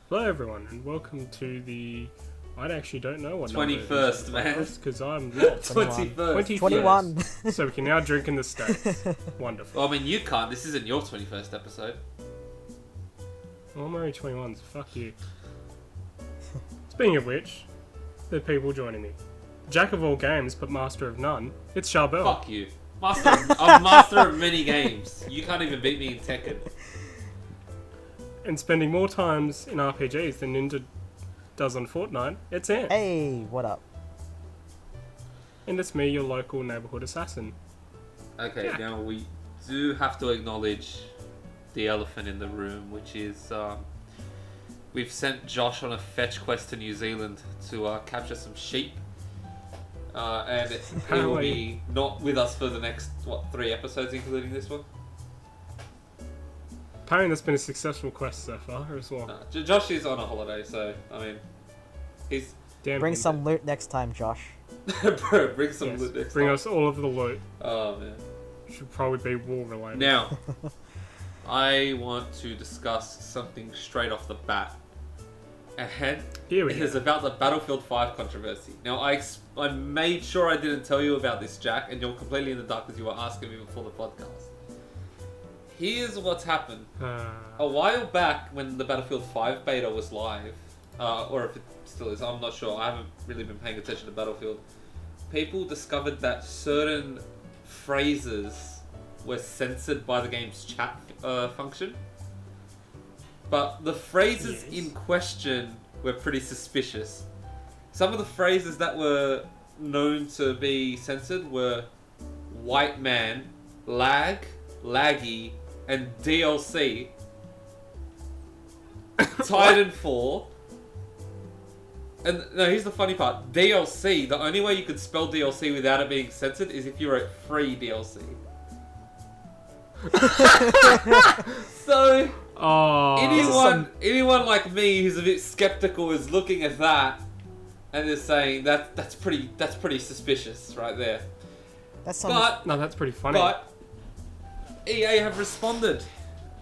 Hello everyone and welcome to the... I actually don't know what 21st, man. Because I'm lost. 21st. 21. So we can now drink in the States. Wonderful. Well, I mean, you can't. This isn't your 21st episode. Well, I'm only 21, so fuck you. Speaking of which, there are people joining me. Jack of all games, but master of none. It's Charbs. Fuck you. I'm master of many games. You can't even beat me in Tekken. And spending more times in RPGs than Ninja does on Fortnite, it's Anf. Hey, what up? And it's me, your local neighborhood assassin. Okay, Yeah. now we do have to acknowledge the elephant in the room, which is we've sent Josh on a fetch quest to New Zealand to capture some sheep. And he will be not with us for the next, 3 episodes, including this one? Apparently that's been a successful quest so far as well. Josh is on a holiday, so, I mean, he's... Damn Bring him. some loot next time, Josh. Bro, bring some Yes, loot next bring time. us all of the loot. Oh, man. Should probably be war related. Now, I want to discuss something straight off the bat. And Here we it go. is about the Battlefield 5 controversy. Now, I made sure I didn't tell you about this, Jack, and you're completely in the dark because you were asking me before the podcast. Here's what's happened. A while back, when the Battlefield 5 beta was live, or if it still is, I'm not sure. I haven't really been paying attention to Battlefield. People discovered that certain phrases were censored by the game's chat function. But the phrases in question were pretty suspicious. Some of the phrases that were known to be censored were white man, lag, laggy, and DLC. Titanfall. And no, here's the funny part. DLC, the only way you could spell DLC without it being censored is if you wrote free DLC. So... Oh, anyone like me who's a bit skeptical is looking at that and is saying that's pretty suspicious right there. That's some. no, that's pretty funny. But EA have responded.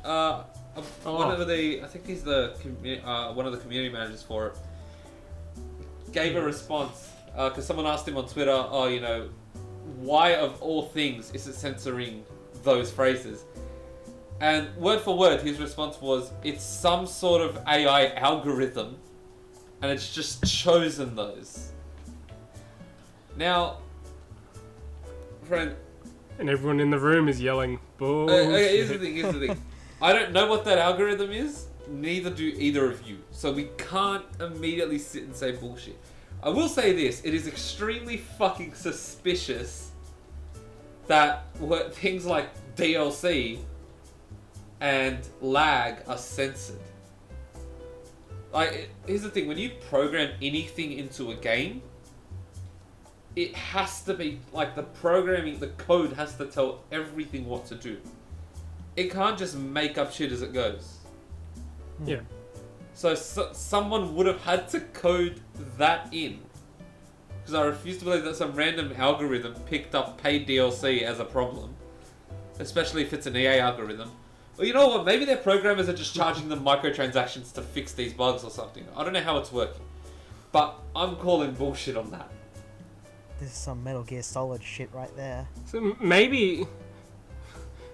One of the, I think he's the one of the community managers for it, gave a response because someone asked him on Twitter, why of all things is it censoring those phrases? And word for word, his response was, it's some sort of AI algorithm, and it's just chosen those. Now, friend... And everyone in the room is yelling, boo. here's the thing. I don't know what that algorithm is, neither do either of you. So we can't immediately sit and say bullshit. I will say this, it is extremely fucking suspicious that things like DLC... and lag are censored. Here's the thing, when you program anything into a game, it has to be, the code has to tell everything what to do. It can't just make up shit as it goes. Yeah. So someone would have had to code that in. Because I refuse to believe that some random algorithm picked up paid DLC as a problem. Especially if it's an EA algorithm. Well, you know what? Maybe their programmers are just charging them microtransactions to fix these bugs or something. I don't know how it's working. But I'm calling bullshit on that. This is some Metal Gear Solid shit right there. So maybe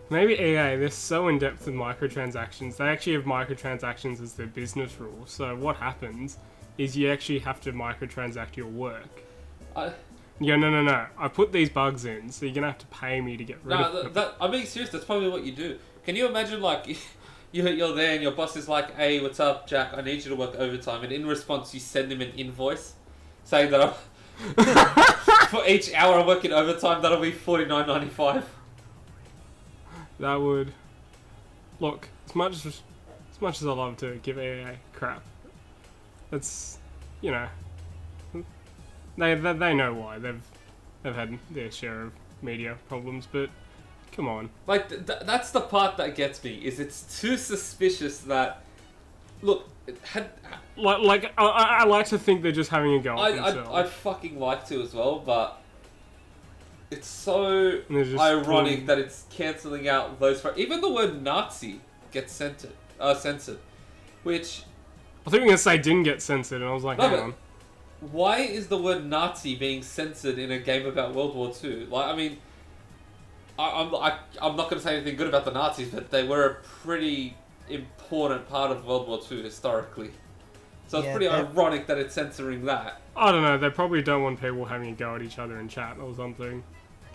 EA, they're so in depth with microtransactions. They actually have microtransactions as their business rule. So what happens is you actually have to microtransact your work. No. I put these bugs in, so you're gonna have to pay me to get rid of them. I'm being serious. That's probably what you do. Can you imagine, you're there and your boss is like, "Hey, what's up, Jack? I need you to work overtime." And in response, you send him an invoice saying that for each hour I work in overtime, that'll be $49.95. That would... Look, as much as I love to give EA crap, it's, they know why. They've had their share of media problems, but come on. That's the part that gets me, is it's too suspicious that... Look, I like to think they're just having a go at themselves. I'd fucking like to as well, but... It's so just ironic that it's cancelling out those... Even the word Nazi gets censored. Which I thought you were going to say didn't get censored, and I was like, No, hang but- on. Why is the word Nazi being censored in a game about World War II? Like, I mean, I'm not going to say anything good about the Nazis, but they were a pretty important part of World War II historically. So it's Yeah, pretty that- ironic that it's censoring that. I don't know, they probably don't want people having a go at each other in chat or something.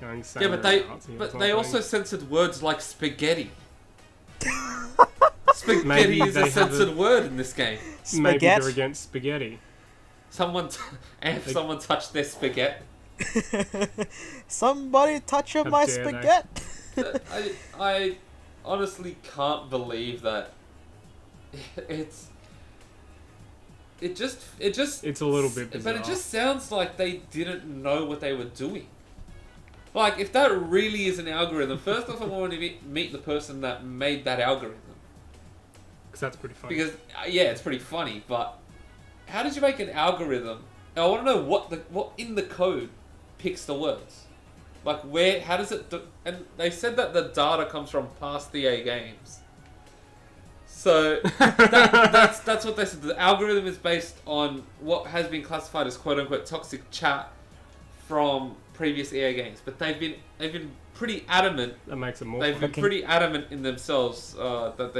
Going Yeah, but Nazi or they something. also censored words like spaghetti. Maybe Spaghetti is they a have censored word in this game. Maybe Spaghetti. they're against spaghetti. Someone touched their spaghetti. Somebody touch up How my dare they. spaghetti. I honestly can't believe that it just It's a little bit bizarre. but it just sounds like they didn't know what they were doing. Like, if that really is an algorithm, first off I want to meet the person that made that algorithm. Because that's pretty funny. Because yeah, it's pretty funny, but how did you make an algorithm? And I want to know what in the code picks the words. Like, how does it and they said that the data comes from past EA games. So that's what they said. The algorithm is based on what has been classified as quote unquote toxic chat from previous EA games. But they've been pretty adamant. That makes it more They've fun. been pretty adamant in themselves that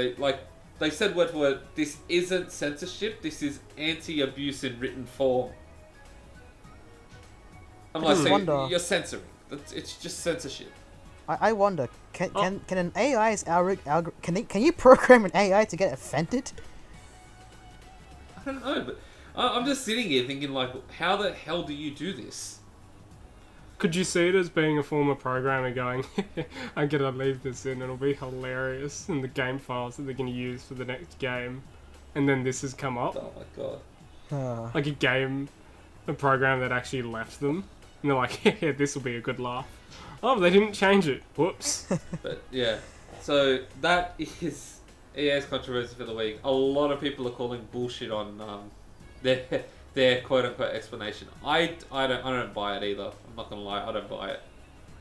they said word for word, this isn't censorship, this is anti-abuse in written form. I'm like, just saying, wonder- you're censoring. It's just censorship. I wonder, can an AI's can you program an AI to get offended? I don't know, but I'm just sitting here thinking, like, how the hell do you do this? Could you see it as being a former programmer going, I'm going to leave this in, it'll be hilarious in the game files that they're going to use for the next game. And then this has come up. Oh my god. Like a program that actually left them. And they're like, yeah, this will be a good laugh. Oh, they didn't change it. Whoops. But yeah, so that is EA's controversy for the week. A lot of people are calling bullshit on their quote unquote explanation. I don't buy it either. I'm not gonna lie, I don't buy it.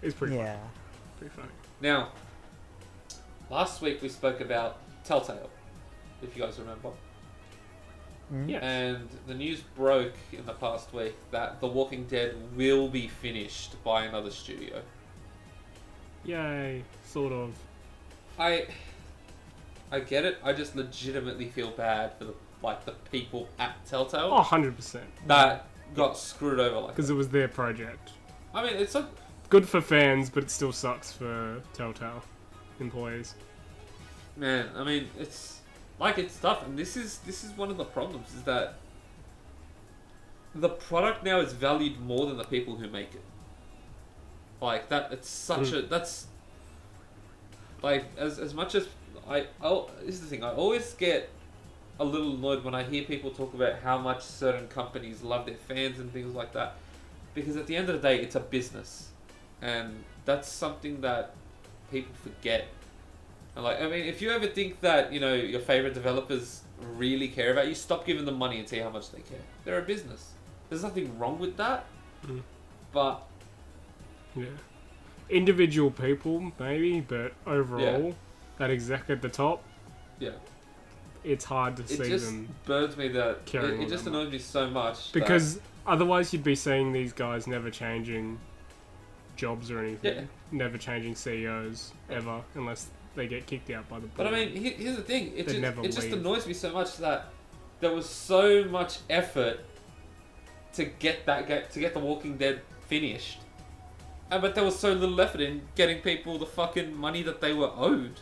It's pretty funny. Yeah. Pretty funny. Now, last week we spoke about Telltale, if you guys remember. Yes. And the news broke in the past week that The Walking Dead will be finished by another studio. Yay. Sort of. I get it. I just legitimately feel bad for the people at Telltale Oh, 100%. that got screwed over like Because that. it was their project. I mean, it's a Good for fans, but it still sucks for Telltale employees. man. I mean, it's tough, and this is one of the problems is that the product now is valued more than the people who make it. Like that, it's such a that's like as much as this is the thing. I always get a little annoyed when I hear people talk about how much certain companies love their fans and things like that, because at the end of the day, it's a business, and that's something that people forget. And like, I mean, if you ever think that your favorite developers really care about you, stop giving them money and see how much they care. They're a business. There's nothing wrong with that, but Yeah. Individual people, maybe, but overall, that exec at the top, yeah. it's hard to It see just them. burns me that caring it all just that annoys me so much Because otherwise you'd be seeing these guys never changing jobs or anything. Yeah. Never changing CEOs, ever, unless they get kicked out by the board. But I mean, here's the thing. It never just leave. annoys me so much that there was so much effort to get The Walking Dead finished, but there was so little effort in getting people the fucking money that they were owed,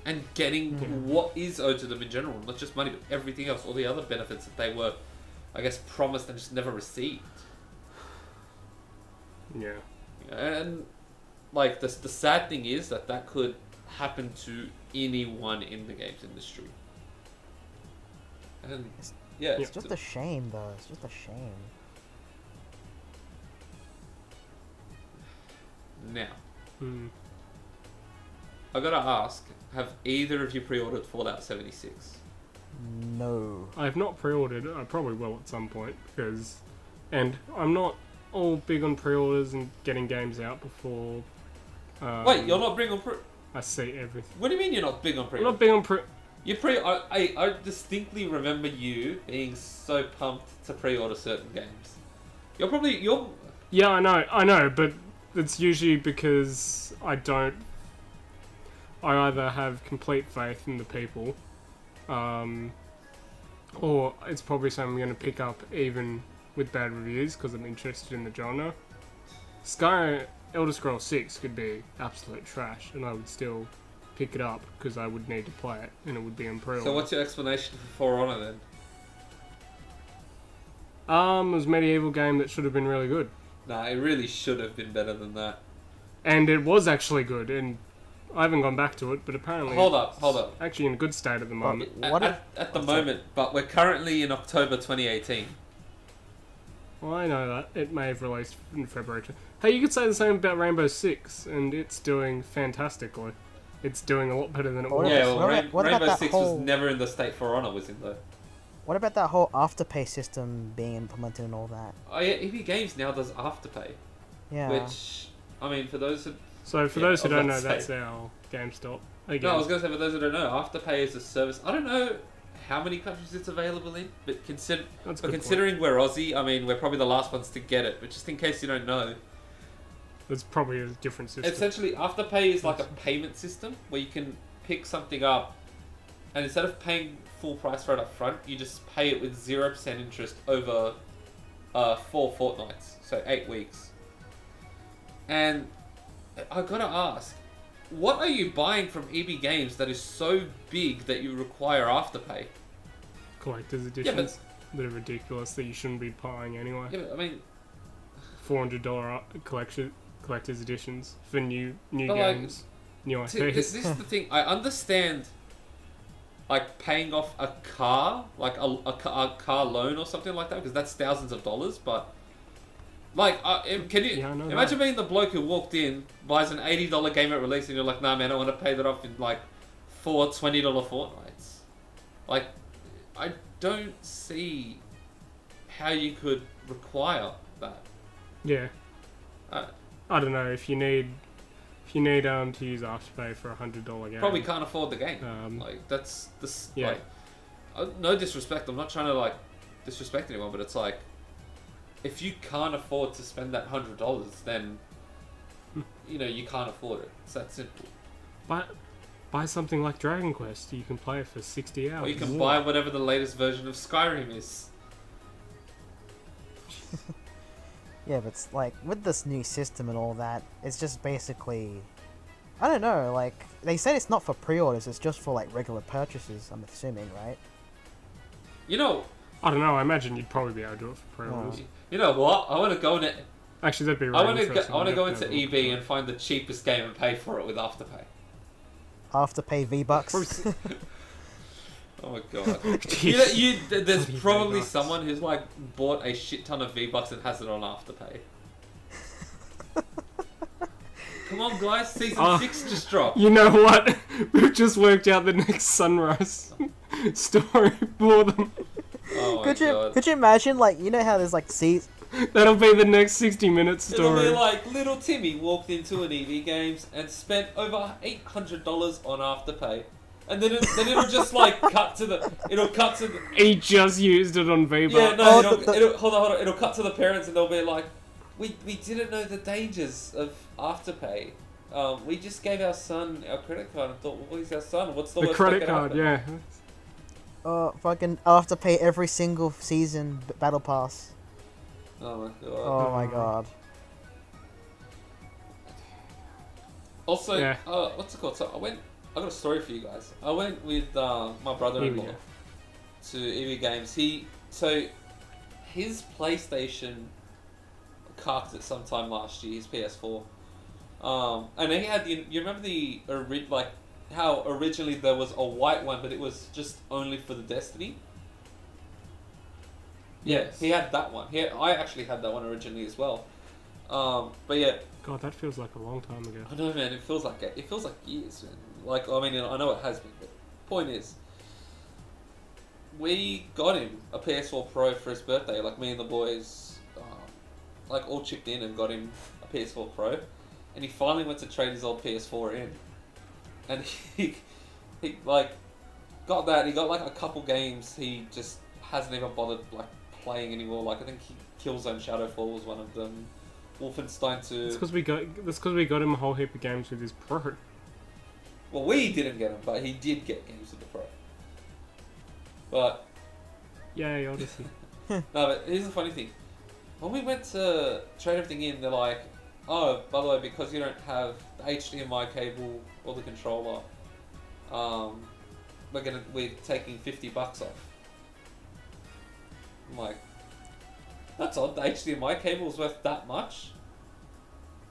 and getting what is owed to them in general, not just money, but everything else, all the other benefits that they were, I guess, promised and just never received. Yeah. And like the sad thing is that could happen to anyone in the games industry. And yeah, It's just a shame, though. It's just a shame. now Hmm. I gotta ask: have either of you pre-ordered Fallout 76? No. I have not pre-ordered. I probably will at some point and I'm not all big on pre-orders and getting games out before. Wait, you're not big on pre? I see everything. What do you mean you're not big on I'm pre? not big on pre. I distinctly remember you being so pumped to pre-order certain games. You're. Yeah, I know, but it's usually because I either have complete faith in the people, or it's probably something I'm going to pick up even with bad reviews because I'm interested in the genre. Elder Scrolls 6 could be absolute trash, and I would still pick it up because I would need to play it, and it would be in pre-order. So what's your explanation for For Honor then? It was a medieval game that should have been really good. Nah, it really should have been better than that. And it was actually good, and I haven't gone back to it, but apparently Hold up. actually in a good state at the moment. At the moment, but we're currently in October 2018. Well, I know that. It may have released in February. Hey, you could say the same about Rainbow Six, and it's doing fantastically. It's doing a lot better than it was. Yeah, well, Rainbow Six whole... was never in the state For Honor was in, though. What about that whole Afterpay system being implemented and all that? Oh yeah, EB Games now does Afterpay. Yeah. Which, I mean, for those who... So for those who don't know, that's our GameStop. No, I was going to say, for those who don't know, Afterpay is a service... I don't know how many countries it's available in, but considering we're Aussie, I mean, we're probably the last ones to get it, but just in case you don't know... It's probably a different system. Essentially, Afterpay is like a payment system where you can pick something up, and instead of paying full price for it up front, you just pay it with 0% interest over 4 fortnights, so 8 weeks. And I gotta ask, what are you buying from EB Games that is so big that you require Afterpay? Collector's editions that are ridiculous that you shouldn't be buying anyway. Yeah, but I mean, $400 collector's editions for new games, new IPs. This is the thing. I understand, like paying off a car, like a car loan or something like that, because that's thousands of dollars. But like, can you imagine being the bloke who walked in, buys an $80 game at release, and you're like, nah, man, I want to pay that off in like 4 $20 fortnights. Like, I don't see how you could require that. Yeah. I don't know if you need to use Afterpay for $100 game. Probably can't afford the game. Like that's this. Yeah. Like, no disrespect. I'm not trying to like disrespect anyone, but it's like if you can't afford to spend that $100, then you can't afford it. It's that simple. Buy something like Dragon Quest. You can play it for 60 hours. Or you can buy whatever the latest version of Skyrim is. Yeah, but it's like, with this new system and all that, it's just basically... I don't know, like, they said it's not for pre-orders, it's just for, like, regular purchases, I'm assuming, right? I don't know, I imagine you'd probably be able to do it for pre-orders. You know what? I want to go in Actually, that'd be really interesting. I want to go into EB and find the cheapest game and pay for it with Afterpay. Afterpay V-Bucks? Oh my god. There's probably V-Bucks. Someone who's like bought a shit ton of V-Bucks and has it on Afterpay. Come on guys, season 6 just dropped. You know what? We've just worked out the next Sunrise story for them. Oh my god. Could you imagine, like, you know how there's like That'll be the next 60 Minutes story. It'll be like, little Timmy walked into an EB Games and spent over $800 on Afterpay. And then it'll just like cut to the. He just used it on V-Bucks. Yeah, no. Hold on. It'll cut to the parents and they'll be like, we didn't know the dangers of Afterpay. We just gave our son our credit card and thought, well, he's our son. What's the worst credit card? Yeah. Fucking Afterpay every single season battle pass. Oh my god. Oh my god. Also, what's it called? So I got a story for you guys. I went with my brother-in-law to EB Games. His PlayStation carked it sometime last year, his PS4. And he had you remember how originally there was a white one, but it was just only for the Destiny? Yes. Yeah, he had that one. I actually had that one originally as well. But yeah. God, that feels like a long time ago. I know, man. It feels like years, man. Like, I mean, I know it has been, but point is, we got him a PS4 Pro for his birthday. Like, me and the boys, all chipped in and got him a PS4 Pro, and he finally went to trade his old PS4 in, and he got that. He got like a couple games. He just hasn't even bothered like playing anymore. Like I think Killzone Shadowfall was one of them. Wolfenstein 2. That's because we got him a whole heap of games with his Pro. Well, we didn't get him, but he did get games with the Pro. But yay, Odyssey. no, but here's the funny thing. When we went to trade everything in, they're like, "Oh, by the way, because you don't have the HDMI cable or the controller, we're taking $50 off." I'm like, that's odd. The HDMI cable is worth that much.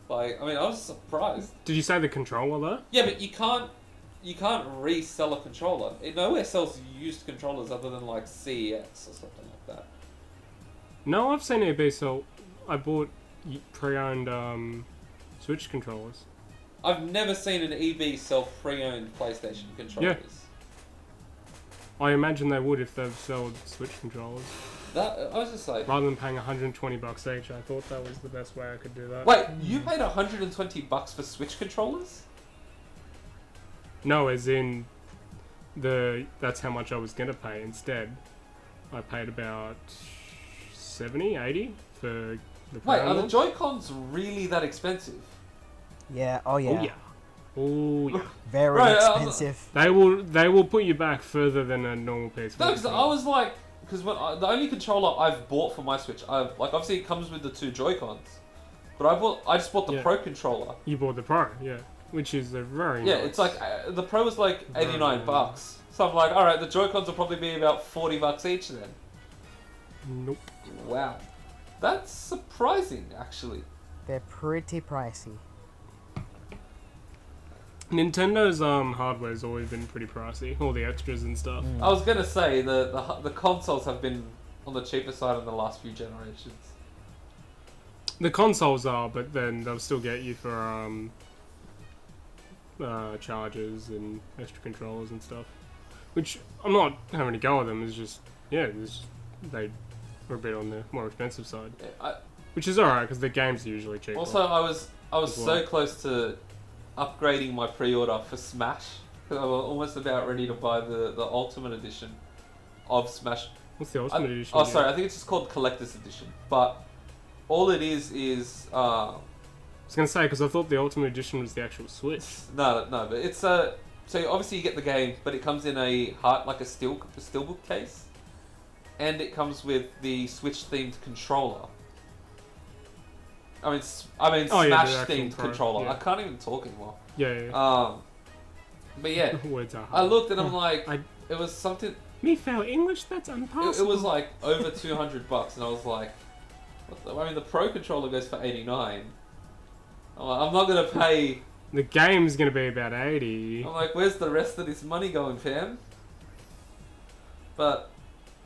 Like, I mean, I was surprised. Did you say the controller though? Yeah, but you can't resell a controller. It nowhere sells used controllers other than like CEX or something like that. No, I've seen EB sell. I bought pre-owned Switch controllers. I've never seen an EB sell pre-owned PlayStation controllers. Yeah. I imagine they would if they've sold Switch controllers. That I was just like, rather than paying $120 each, I thought that was the best way I could do that. Wait, you paid $120 for Switch controllers? No, as in that's how much I was gonna pay. Instead, I paid about 70, 80 for the. Wait, are the Joy-Cons really that expensive? Yeah. Oh yeah. Oh yeah. Oh yeah. Very Right, expensive. They will put you back further than a normal PS4. No, because I was like, the only controller I've bought for my Switch, obviously it comes with the 2 Joy-Cons, but I just bought the Pro controller. You bought the Pro, yeah, which is a very yeah. nice. It's like the Pro was like $89, so I'm like, all right, the Joy-Cons will probably be about $40 each then. Nope. Wow, that's surprising actually. They're pretty pricey. Nintendo's hardware's always been pretty pricey, all the extras and stuff. I was gonna say the consoles have been on the cheaper side in the last few generations. The consoles are, but then they'll still get you for chargers and extra controllers and stuff. Which I'm not having a go at them. It's just they were a bit on the more expensive side, which is alright because the games are usually cheaper. Also, I was so close to upgrading my pre-order for Smash because I was almost about ready to buy the Ultimate Edition of Smash. What's the Ultimate Edition? Oh, sorry, I think it's just called Collector's Edition. But all it is I was gonna say because I thought the Ultimate Edition was the actual Switch. No, but it's so obviously you get the game, but it comes in a steelbook case, and it comes with the Switch themed controller. I mean, Smash themed controller. Yeah. I can't even talk anymore. Yeah. But yeah, words are hard. I looked and I'm like, it was something. Me fail English? That's impossible. It was like over $200, and I was like, the Pro controller goes for $89. I'm not gonna pay. The game's gonna be about 80. I'm like, where's the rest of this money going, fam? But.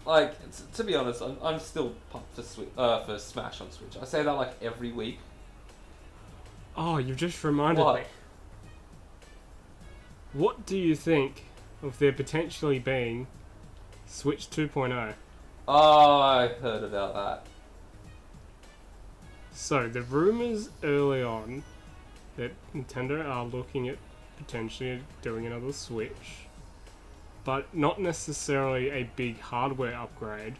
Like, to be honest, I'm still pumped for Smash on Switch. I say that like every week. Oh, you've just reminded me. What do you think of there potentially being Switch 2.0? Oh, I heard about that. So, the rumours early on that Nintendo are looking at potentially doing another Switch, but not necessarily a big hardware upgrade,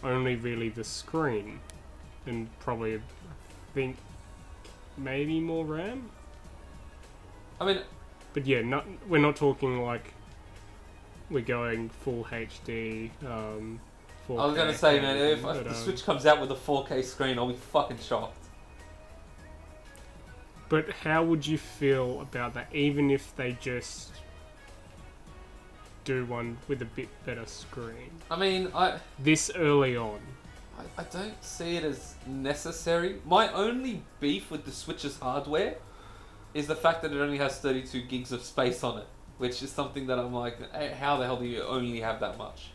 only really the screen, and probably, I think, maybe more RAM? I mean... But yeah, we're not talking like we're going full HD, 4K. I was going to say, man, if the Switch comes out with a 4K screen, I'll be fucking shocked. But how would you feel about that, even if they just do one with a bit better screen? I mean, this early on. I don't see it as necessary. My only beef with the Switch's hardware is the fact that it only has 32 gigs of space on it, which is something that I'm like, hey, how the hell do you only have that much?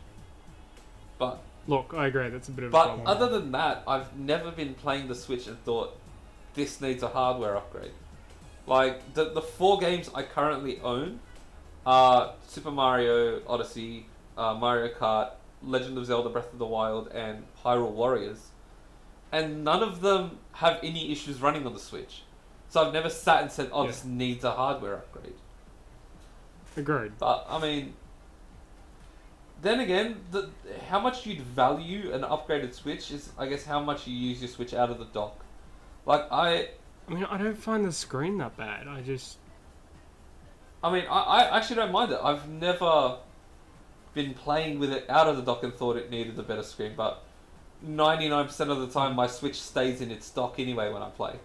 But look, I agree, that's a bit of a problem. But other than that, I've never been playing the Switch and thought, this needs a hardware upgrade. Like, the 4 games I currently own are Super Mario Odyssey, Mario Kart, Legend of Zelda Breath of the Wild, and Hyrule Warriors. And none of them have any issues running on the Switch. So I've never sat and said, this needs a hardware upgrade. Agreed. But, I mean, then again, how much you'd value an upgraded Switch is, I guess, how much you use your Switch out of the dock. Like, I mean, I don't find the screen that bad. I actually don't mind it. I've never been playing with it out of the dock and thought it needed a better screen, but 99% of the time my Switch stays in its dock anyway when I play.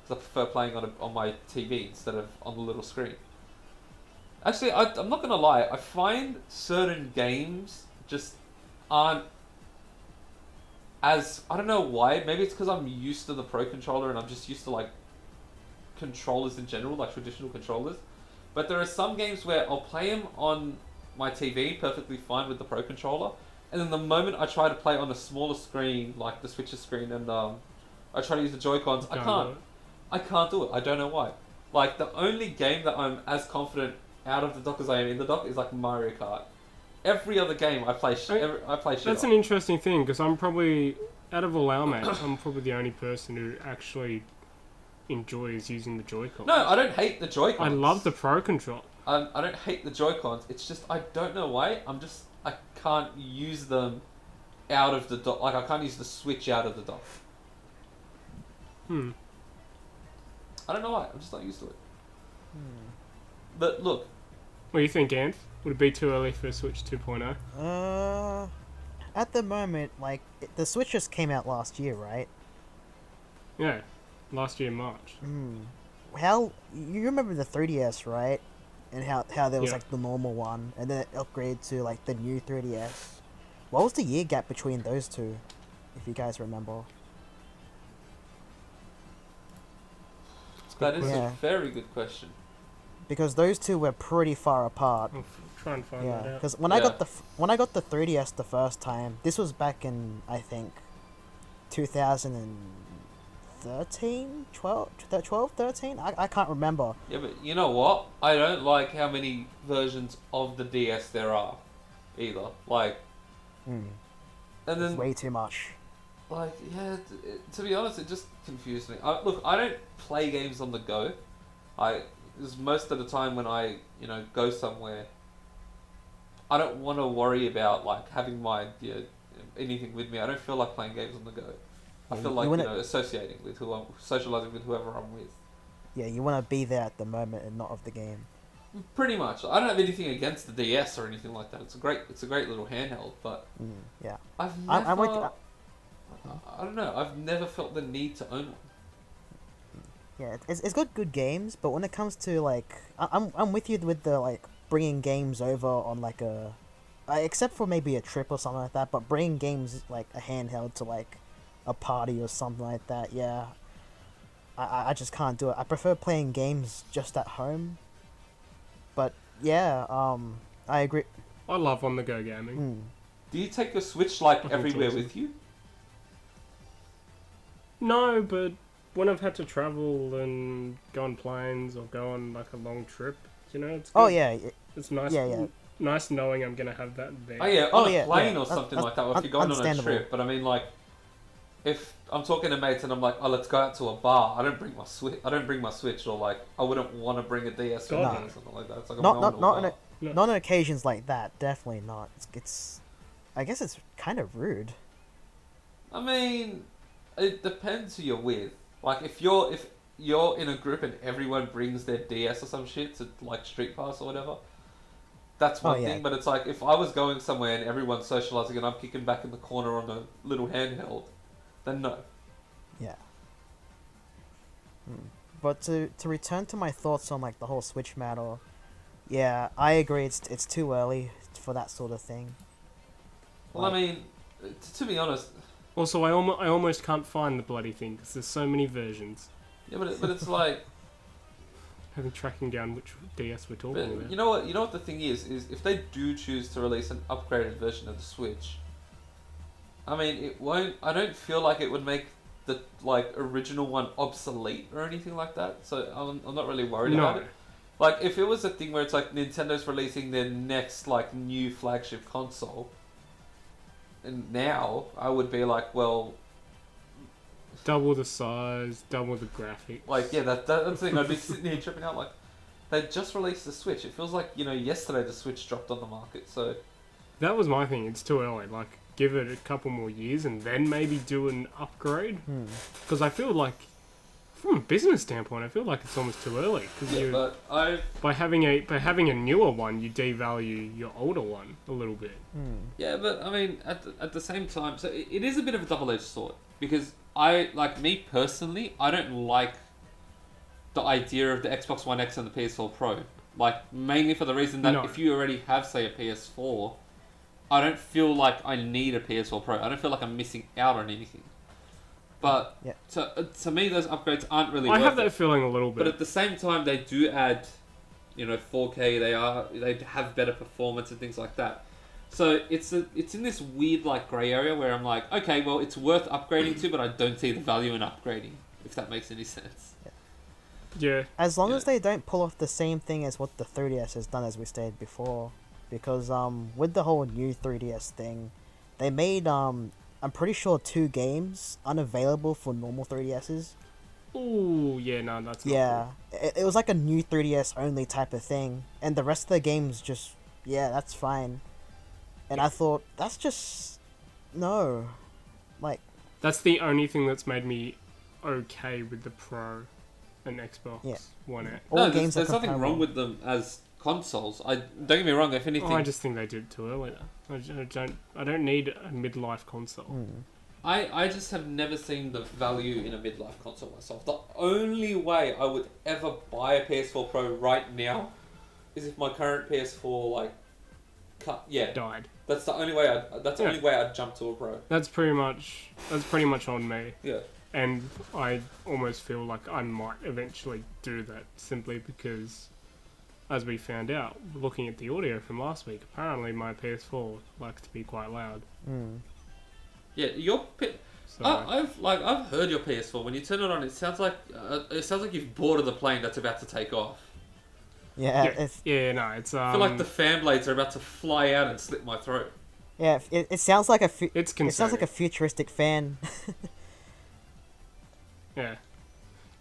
Because I prefer playing on my TV instead of on the little screen. Actually, I'm not going to lie, I find certain games just aren't as... I don't know why, maybe it's because I'm used to the Pro Controller and I'm just used to, like, controllers in general, like traditional controllers. But there are some games where I'll play them on my TV perfectly fine with the Pro Controller, and then the moment I try to play on a smaller screen, like the Switch's screen, and I try to use the Joy-Cons, I can't do it. I don't know why. Like, the only game that I'm as confident out of the dock as I am in the dock is like Mario Kart. Every other game I play shit. That's an interesting thing, because I'm probably, out of all our mates, I'm probably the only person who actually enjoys using the Joy-Cons. No, I don't hate the Joy-Cons. I love the Pro Controller. I don't hate the Joy-Cons. It's just, I don't know why. I can't use them out of the dock. Like, I can't use the Switch out of the dock. I don't know why. I'm just not used to it. But look. What do you think, Anf? Would it be too early for Switch 2.0? At the moment, like, the Switch just came out last year, right? Yeah, last year March. How you remember the 3DS, right? And how there was like the normal one, and then it upgraded to like the new 3DS. What was the year gap between those two, if you guys remember? That is a very good question. Because those two were pretty far apart. I'll try and find that out. Because when I got the 3DS the first time, this was back in, I think, 2013, 12, 13? I can't remember. Yeah, but you know what? I don't like how many versions of the DS there are, either. Like, and then it's way too much. Like, yeah, to be honest, it just confused me. Look, I don't play games on the go. Because most of the time when I, go somewhere, I don't want to worry about, like, having my, anything with me. I don't feel like playing games on the go. I feel like, associating with socializing with whoever I'm with. Yeah, you want to be there at the moment and not of the game. Pretty much. I don't have anything against the DS or anything like that. It's a great little handheld, but I've never... I don't know. I've never felt the need to own one. Yeah, it's got good games, but when it comes to like, I'm with you with the like bringing games over on like except for maybe a trip or something like that. But bringing games like a handheld to like a party or something like that, I just can't do it. I prefer playing games just at home. But I agree. I love on the go gaming. Do you take your Switch like everywhere with you? No, but when I've had to travel and go on planes or go on like a long trip, it's good. Oh yeah, it's nice. Nice knowing I'm gonna have that there. Oh yeah, on a plane or something like that. Or if you're going on a trip, but I mean, like, if I'm talking to mates and I'm like, oh, let's go out to a bar, I don't bring my Switch, or like, I wouldn't want to bring a DS or something like that. It's like not on occasions like that. Definitely not. It's I guess it's kind of rude. I mean, it depends who you're with. Like, if you're in a group and everyone brings their DS or some shit to like Street Pass or whatever, that's one thing. But it's like if I was going somewhere and everyone's socializing and I'm kicking back in the corner on a little handheld, then no. Yeah. But to return to my thoughts on like the whole Switch matter, I agree. It's too early for that sort of thing. Well, I mean, to be honest. Also, I almost can't find the bloody thing because there's so many versions. Yeah, but it's like having tracking down which DS we're talking about. You know what the thing is if they do choose to release an upgraded version of the Switch, I mean, it won't. I don't feel like it would make the like original one obsolete or anything like that. So I'm not really worried about it. Like, if it was a thing where it's like Nintendo's releasing their next like new flagship console. And now, I would be like, well... Double the size, double the graphics. Like, yeah, that's the thing. I'd be sitting here tripping out like, they just released the Switch. It feels like, yesterday the Switch dropped on the market. So, That was my thing. It's too early. Like, give it a couple more years and then maybe do an upgrade. Because I feel like, from a business standpoint, I feel like it's almost too early. Because by having a newer one, you devalue your older one a little bit. Yeah, but I mean, at the same time, so it is a bit of a double-edged sword, because me personally, I don't like the idea of the Xbox One X and the PS4 Pro. Like, mainly for the reason that if you already have, say, a PS4, I don't feel like I need a PS4 Pro. I don't feel like I'm missing out on anything. But to me, those upgrades aren't really worth it. I have that feeling a little bit. But at the same time, they do add, 4K. They have better performance and things like that. So it's in this weird grey area where I'm like, okay, well, it's worth upgrading to, but I don't see the value in upgrading, if that makes any sense. Yeah. As long as they don't pull off the same thing as what the 3DS has done, as we stated before, because with the whole new 3DS thing, they made I'm pretty sure 2 games unavailable for normal 3DSs. Ooh, yeah, no, that's not cool. It was like a new 3DS only type of thing, and the rest of the games just that's fine. And I thought that's just no, that's the only thing that's made me okay with the Pro and Xbox One X. There's nothing wrong with them as consoles. Don't get me wrong. If anything, I just think they did it too early. I don't need a midlife console. I just have never seen the value in a midlife console myself. The only way I would ever buy a PS4 Pro right now is if my current PS4 died. That's the only way. Only way I'd jump to a Pro. That's pretty much on me. Yeah. And I almost feel like I might eventually do that simply because, as we found out, looking at the audio from last week, apparently my PS4 likes to be quite loud. Yeah, I've heard your PS4. When you turn it on, it sounds like you've boarded the plane that's about to take off. It's I feel like the fan blades are about to fly out and slit my throat. Yeah, it sounds like it sounds like a futuristic fan. Yeah,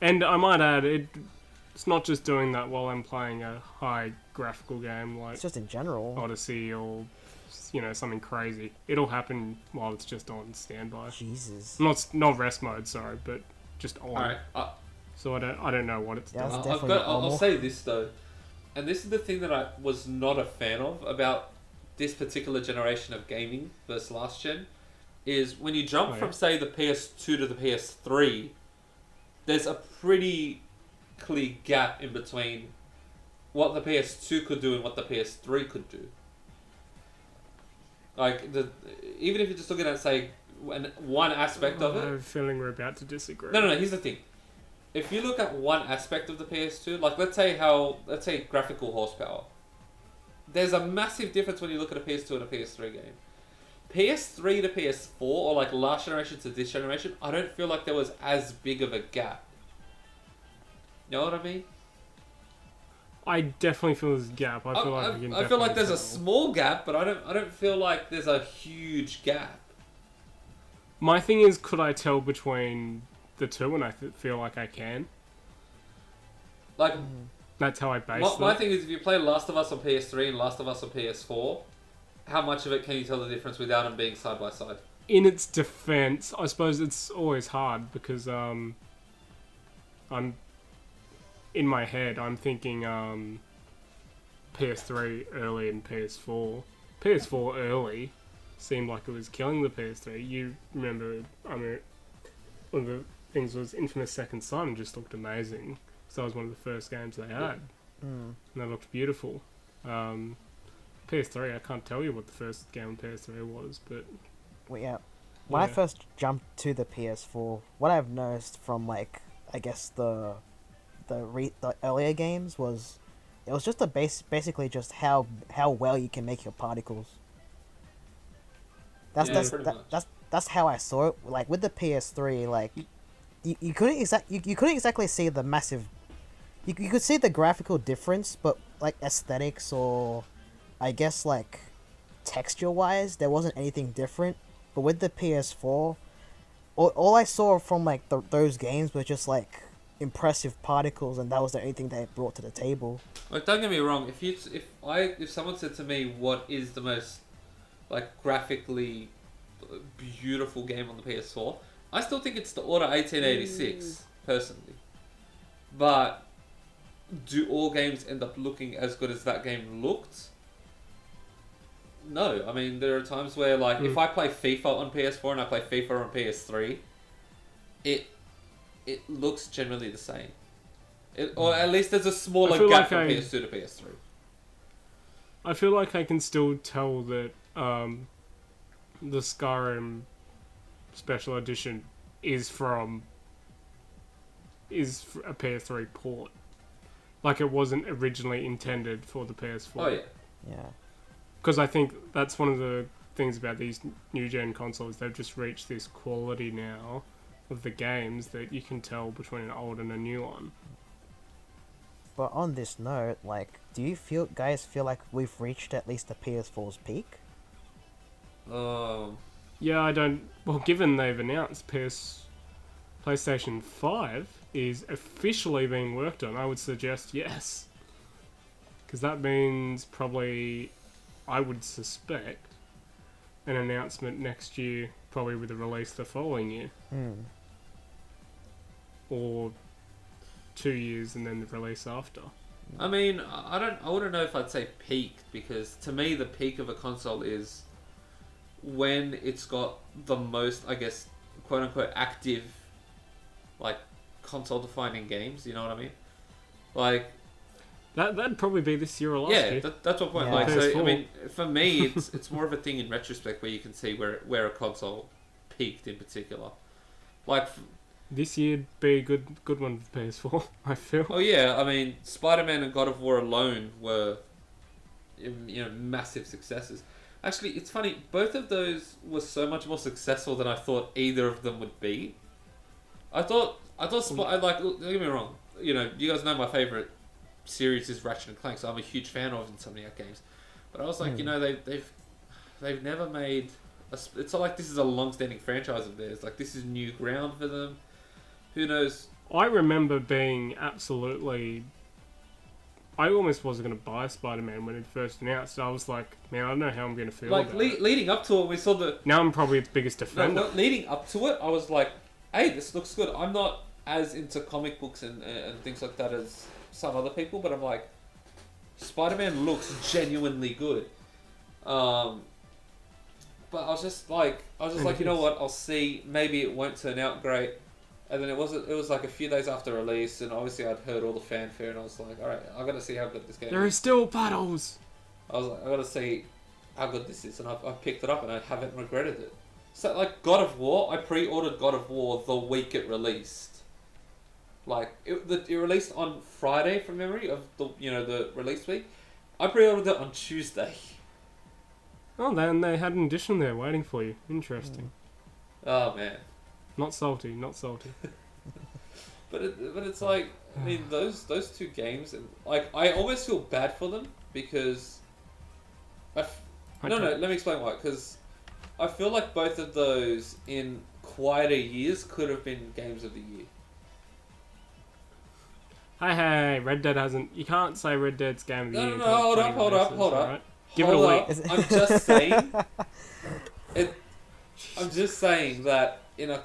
and I might add, it's not just doing that while I'm playing a high graphical game like it's just in general Odyssey or something crazy. It'll happen while it's just on standby. Jesus. Not rest mode, sorry, but just on. Alright. So I don't know what it's doing. I'll say this though, and this is the thing that I was not a fan of about this particular generation of gaming versus last gen, is when you jump from say the PS2 to the PS3, there's a pretty clear gap in between what the PS2 could do and what the PS3 could do. Even if you're just looking at, say, one aspect of it... I have a feeling we're about to disagree. No, here's the thing. If you look at one aspect of the PS2, let's say graphical horsepower, there's a massive difference when you look at a PS2 and a PS3 game. PS3 to PS4, or last generation to this generation, I don't feel like there was as big of a gap. You know what I mean? I definitely feel there's a gap. I feel like there's a small gap, but I don't feel like there's a huge gap. My thing is, could I tell between the two? And I feel like I can. That's how I base it. My thing is, if you play Last of Us on PS3 and Last of Us on PS4, how much of it can you tell the difference without them being side by side? In its defense, I suppose it's always hard because I'm in my head, I'm thinking PS3 early and PS4. PS4 early seemed like it was killing the PS3. You remember, one of the things was Infamous Second Son just looked amazing. So that was one of the first games they had. And that looked beautiful. PS3, I can't tell you what the first game on PS3 was, but... When I first jumped to the PS4, what I've noticed from, I guess the earlier games was... It was just basically just how well you can make your particles. That's how I saw it. With the PS3, you couldn't exactly see the massive... You could see the graphical difference, but aesthetics or I guess texture wise, there wasn't anything different. But with the PS4, all I saw from those games was just impressive particles, and that was the only thing they brought to the table. Don't get me wrong. If someone said to me, "What is the most like graphically beautiful game on the PS4. I still think it's the Order 1886 personally, but do all games end up looking as good as that game looked? No. I mean, there are times where, like, if I play FIFA on PS4 and I play FIFA on PS3, it looks generally the same. Or at least there's a smaller gap from PS2 to PS3. I feel like I can still tell that the Skyrim Special Edition is a PS3 port. Like, it wasn't originally intended for the PS4. Oh, yeah. Yeah. Because I think that's one of the things about these new-gen consoles. They've just reached this quality now of the games that you can tell between an old and a new one. But on this note, like, do you guys feel like we've reached at least the PS4's peak? Yeah, I don't... Well, given they've announced PlayStation 5 is officially being worked on, I would suggest yes. Because that means probably, I would suspect, an announcement next year, probably with a release the following year. Or 2 years and then the release after. I mean, I wouldn't know if I'd say peaked, because to me the peak of a console is when it's got the most, I guess, quote unquote active, like, console defining games, you know what I mean? Like, that'd probably be this year or last year. Yeah, that's what point. Yeah. Like, so PS4. I mean, for me, it's more of a thing in retrospect where you can see where a console peaked in particular. Like, This year'd be a good one for PS4, I feel. oh yeah, I mean, Spider-Man and God of War alone were, massive successes. Actually, it's funny, both of those were so much more successful than I thought either of them would be. I thought don't get me wrong, you guys know my favourite series is Ratchet and Clank, so I'm a huge fan of Insomniac games. But I was like, they've never made... It's not like this is a long-standing franchise of theirs. Like, this is new ground for them. Who knows? I remember being absolutely... I almost wasn't going to buy Spider-Man when it first announced. I was like, man, I don't know how I'm going to feel Like, about it. leading up to it, we saw the... Now I'm probably its biggest defender. No, leading up to it, I was like, hey, this looks good. I'm not as into comic books and things like that as some other people, but I'm like, Spider-Man looks genuinely good. But I was just like, you know what? I'll see. Maybe it won't turn out great. And then it was like a few days after release, and obviously I'd heard all the fanfare, and I was like, all right, I got to see how good this game There are is. still battles. I was like, I got to see how good this is, and I picked it up, and I haven't regretted it. So, like, God of War, I pre-ordered God of War the week it released. Like, it released on Friday, from memory, of the release week. I pre-ordered it on Tuesday. Oh, then they had an edition there waiting for you. Interesting. Oh, man. Not salty, not salty. But it's like, I mean, those two games, and like, I almost feel bad for them, because... let me explain why. Because I feel like both of those, in quieter years, could have been games of the year. Hey, Red Dead hasn't... You can't say Red Dead's game of the year. No, hold up. Right? Give it a week. I'm just saying... I'm just saying that in a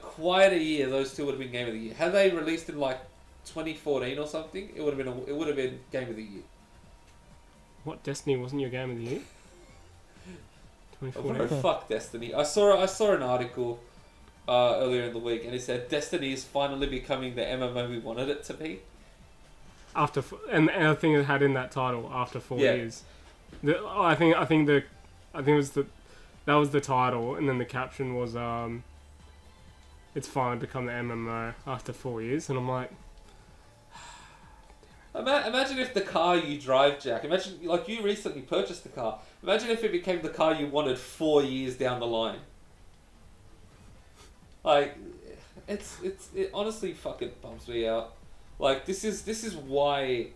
quieter year, those two would have been game of the year. Had they released in like 2014 or something, it would have been game of the year. What, Destiny wasn't your game of the year? 2014. Oh, fuck Destiny. I saw an article earlier in the week, and it said Destiny is finally becoming the MMO we wanted it to be. And I think it had in that title after 4 years. I think it was that was the title, and then the caption was it's finally become the MMO after 4 years, and I'm like, imagine if the car you drive, Jack. Imagine, like, you recently purchased the car. Imagine if it became the car you wanted 4 years down the line. Like, it honestly fucking bums me out. Like, this is why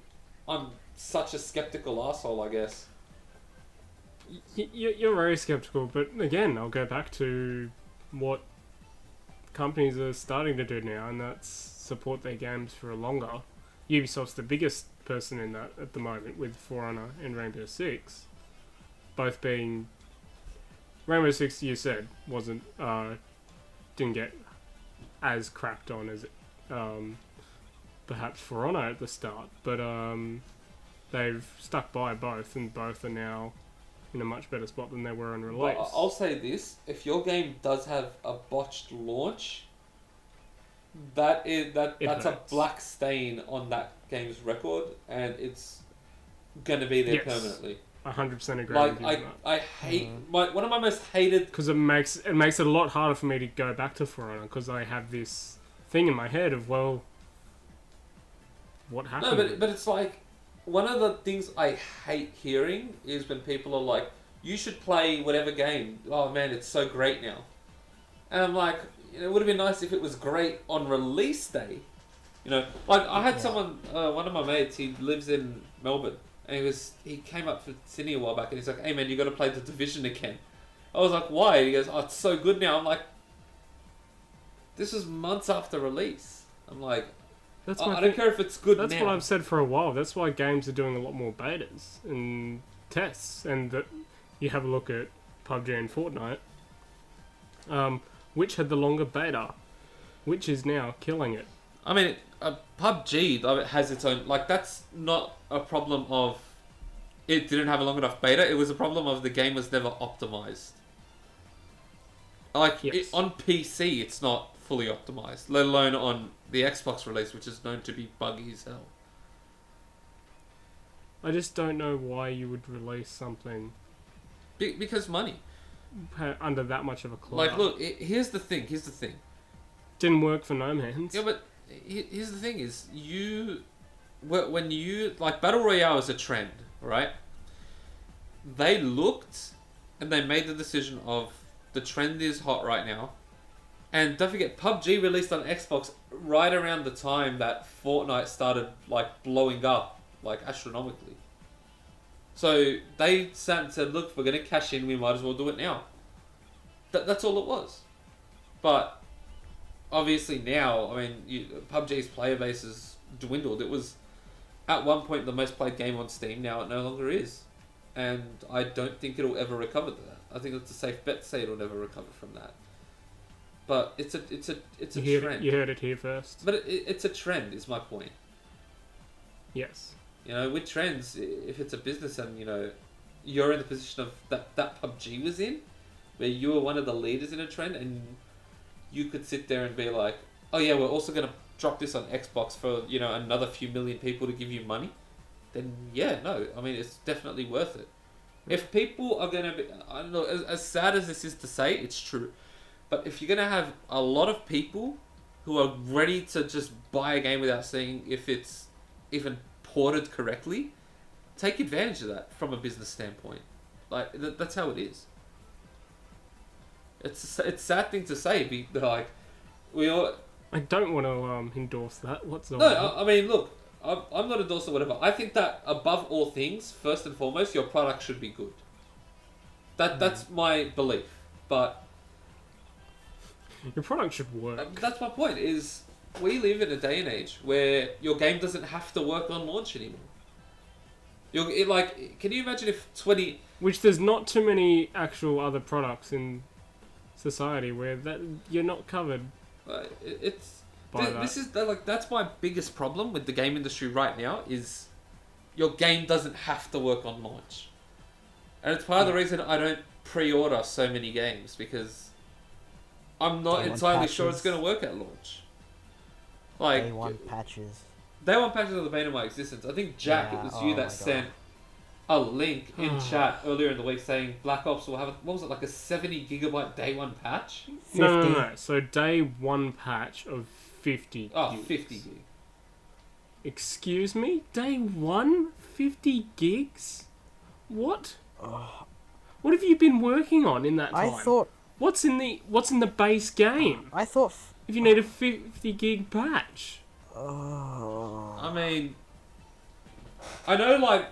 I'm such a skeptical asshole, I guess. You're very skeptical, but again, I'll go back to what companies are starting to do now, and that's support their games for longer. Ubisoft's the biggest person in that at the moment, with For Honor and Rainbow Six, both being Rainbow Six, you said, didn't get as cracked on as perhaps For Honor at the start, but they've stuck by both, and both are now in a much better spot than they were on release. But I'll say this: if your game does have a botched launch, that's a black stain on that game's record, and it's gonna be there permanently. 100% agree. Like with you I hate one of my most hated, because it makes it a lot harder for me to go back to For Honor, because I have this thing in my head of, well, what happened? No, but it's like, one of the things I hate hearing is when people are like, you should play whatever game. Oh man, it's so great now. And I'm like, it would have been nice if it was great on release day. Like I had someone, one of my mates, he lives in Melbourne, and he came up to Sydney a while back, and he's like, hey man, you got to play The Division again. I was like, why? He goes, oh, it's so good now. I'm like, this was months after release. I'm like, I don't care if it's good now. That's what I've said for a while. That's why games are doing a lot more betas and tests. And that you have a look at PUBG and Fortnite, which had the longer beta, which is now killing it. I mean, PUBG has its own... Like, that's not a problem of it didn't have a long enough beta. It was a problem of the game was never optimized. Like, yes. On PC, it's not fully optimized, let alone on the Xbox release, which is known to be buggy as hell. I just don't know why you would release something Because money. Under that much of a cloud. Like, look, here's the thing. Didn't work for No Man's. Yeah, but here's the thing is, when you... Like, Battle Royale is a trend, right? They looked and they made the decision of, the trend is hot right now. And don't forget, PUBG released on Xbox right around the time that Fortnite started, like, blowing up, like, astronomically. So they sat and said, look, we're going to cash in, we might as well do it now. That's all it was. But obviously now, I mean, PUBG's player base has dwindled. It was at one point the most played game on Steam. Now it no longer is. And I don't think it'll ever recover to that. I think it's a safe bet to say it'll never recover from that. But it's a trend. You heard it here first. But it's a trend, is my point. Yes. With trends, if it's a business and, you're in the position of that PUBG was in, where you were one of the leaders in a trend, and you could sit there and be like, oh yeah, we're also going to drop this on Xbox for, another few million people to give you money, then yeah, no. I mean, it's definitely worth it. If people are going to be... I don't know, as sad as this is to say, it's true. But if you're going to have a lot of people who are ready to just buy a game without seeing if it's even ported correctly, take advantage of that from a business standpoint. Like, that's how it is. It's a sad thing to say, but like, we all... I don't want to endorse that whatsoever. No, I mean, look, I'm not endorsing whatever. I think that above all things, first and foremost, your product should be good. That's my belief. But your product should work. That's my point, is we live in a day and age where your game doesn't have to work on launch anymore. Can you imagine if 20... Which there's not too many actual other products in society where that you're not covered. That's my biggest problem with the game industry right now, is your game doesn't have to work on launch. And it's part of the reason I don't pre-order so many games, because I'm not entirely sure it's going to work at launch. Like, Day 1 patches. Day 1 patches are the bane of my existence. I think, Jack, it was you that sent a link in chat earlier in the week saying Black Ops will have, what was it, like a 70 gigabyte Day 1 patch? 50. No. So Day 1 patch of 50 gigs. Oh, 50 gig. Excuse me? Day 1? 50 gigs? What? What have you been working on in that time? I thought... What's in the base game? I thought... If you need a 50 gig patch. I mean, I know, like,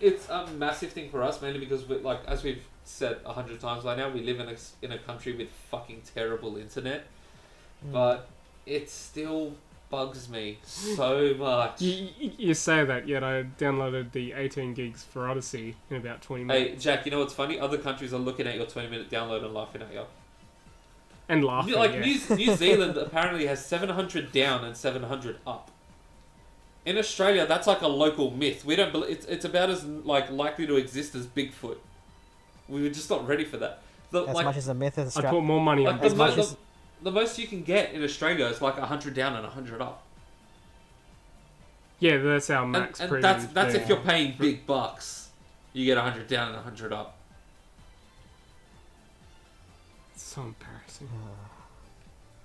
it's a massive thing for us, mainly because, as we've said 100 times by now, we live in a country with fucking terrible internet. But it still bugs me so much. You say that, yet I downloaded the 18 gigs for Odyssey in about 20 minutes. Hey, Jack, you know what's funny? Other countries are looking at your 20-minute download and laughing at you. And laughing, Like, yeah. New Zealand apparently has 700 down and 700 up. In Australia, that's like a local myth. We don't believe it's about as like likely to exist as Bigfoot. We were just not ready for that. As much as a myth as I put more money on like it. the most you can get in Australia is like 100 down and 100 up. Yeah, that's our max And premium. that's if you're paying big bucks. You get 100 down and 100 up. It's so embarrassing.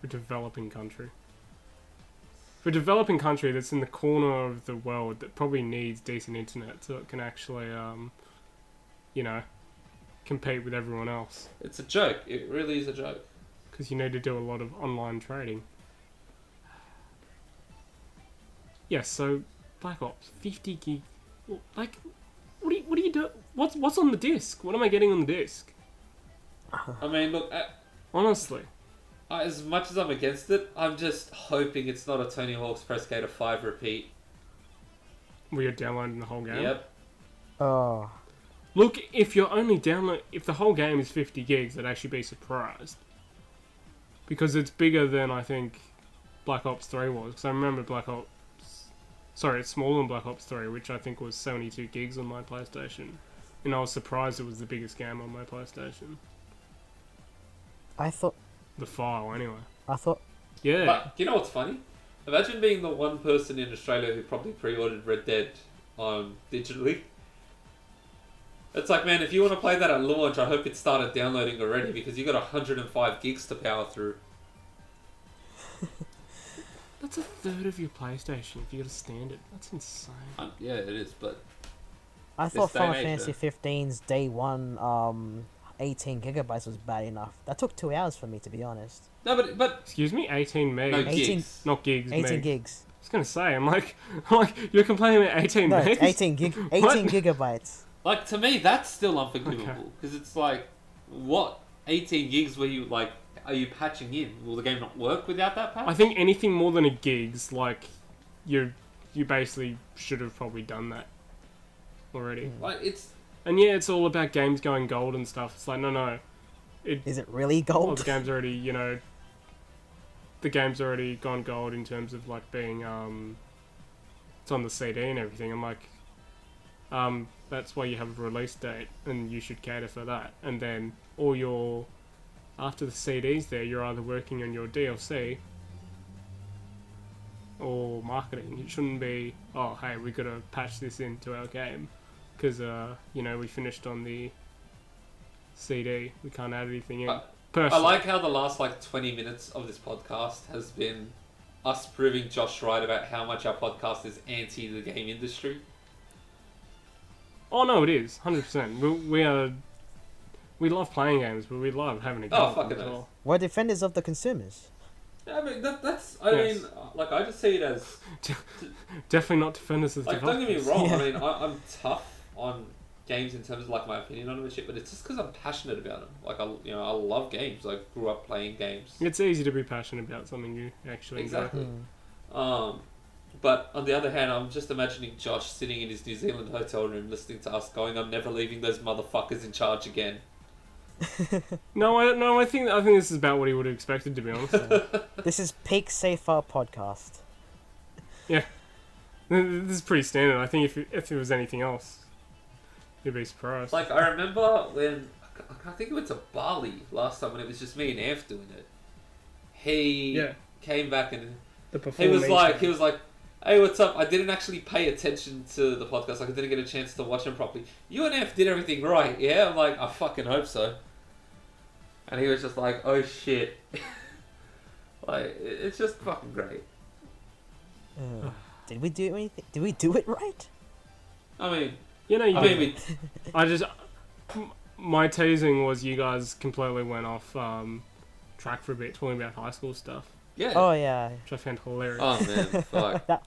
For a developing country. For a developing country that's in the corner of the world that probably needs decent internet so it can actually, compete with everyone else. It's a joke. It really is a joke. Because you need to do a lot of online trading. Yeah, so Black Ops 50 gig. Like, what do you do? What's on the disc? What am I getting on the disc? I mean, look. Honestly. As much as I'm against it, I'm just hoping it's not a Tony Hawk's Pro Skater 5 repeat. Where you're downloading the whole game? Yep. Oh. Look, if you're only if the whole game is 50 gigs, I'd actually be surprised. Because it's bigger than, I think, Black Ops 3 was. Because I remember it's smaller than Black Ops 3, which I think was 72 gigs on my PlayStation. And I was surprised it was the biggest game on my PlayStation. I thought... The file, anyway. Yeah. But you know what's funny? Imagine being the one person in Australia who probably pre-ordered Red Dead digitally. It's like, man, if you want to play that at launch, I hope it started downloading already because you got 105 gigs to power through. That's a third of your PlayStation if you got a standard. That's insane. Yeah, it is, but... I thought day and Final age, Fantasy 15's day one 18 gigabytes was bad enough. That took 2 hours for me, to be honest. No, but Excuse me? 18 meg? no, 18 gigs. Not gigs, 18 meg. gigs. I was going to say, I'm like, you're complaining about 18 No, megs? it's 18 gigabytes. Like, to me, that's still unforgivable. Because it's like, what 18 gigs were you, like, are you patching in? Will the game not work without that patch? I think anything more than a gig's, like, you basically should have probably done that already. Like, it's... And yeah, it's all about games going gold and stuff. It's like, no. Is it really Well, gold? the game's already, the game's already gone gold in terms of, like, being, it's on the CD and everything. I'm like, that's why you have a release date, and you should cater for that. And then after the CD's there, you're either working on your DLC or marketing. It shouldn't be, oh, hey, we got to patch this into our game because, we finished on the CD. We can't add anything in. I like how the last, 20 minutes of this podcast has been us proving Josh right about how much our podcast is anti the game industry. Oh, no, it is. 100%. We love playing games, but we love having a game Oh, fucking as well. We're defenders of the consumers. I mean, that's... Yes. I just see it as... Definitely not defenders of the Don't get me developers. wrong, Yeah. I mean, I'm tough on games in terms of, my opinion on them and shit, but it's just because I'm passionate about them. I love games. I grew up playing games. It's easy to be passionate about something you actually enjoy. Exactly. But on the other hand, I'm just imagining Josh sitting in his New Zealand hotel room listening to us going, I'm never leaving those motherfuckers in charge again. No, I think this is about what he would have expected, to be honest. This is peak safer podcast. Yeah. This is pretty standard. I think if it was anything else, you'd be surprised. I remember when... I think we went to Bali last time when it was just me and Anf doing it. He came back and he was like, hey, what's up? I didn't actually pay attention to the podcast. I didn't get a chance to watch them properly. You and Anf did everything right, yeah? I'm like, I fucking hope so. And he was just like, oh shit. It's just fucking great. Did we do anything? Did we do it right? I mean... my teasing was you guys completely went off track for a bit, talking about high school stuff. Yeah. Oh, yeah. Which I found hilarious. Oh, man. Fuck.